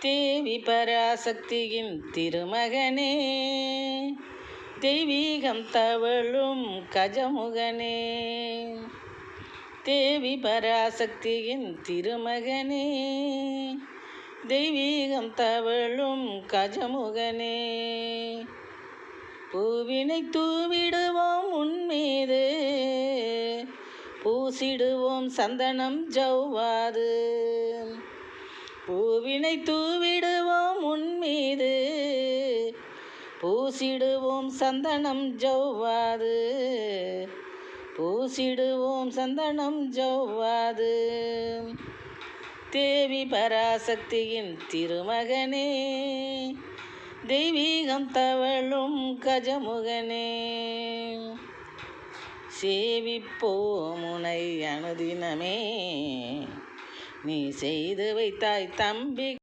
தேவி பராசக்தியின் திருமகனே, தெய்வீகம் தவழும் கஜமுகனே. தேவி பராசக்தியின் திருமகனே, தெய்வீகம் தவழும் கஜமுகனே. பூவினை தூவிடுவோம் உன்மீது, பூசிடுவோம் சந்தனம் ஜவ்வாது. பூவினை தூவிடுவோம் உன்மீது, பூசிடுவோம் சந்தனம் ஜவ்வாது. பூசிடுவோம் சந்தனம் ஜவ்வாது. தேவி பராசக்தியின் திருமகனே, தெய்வீகம் தவழும் கஜமுகனே. சேவிப்போம் உனை அனுதினமே, நீ செய்து வைத்தாய் தம்பி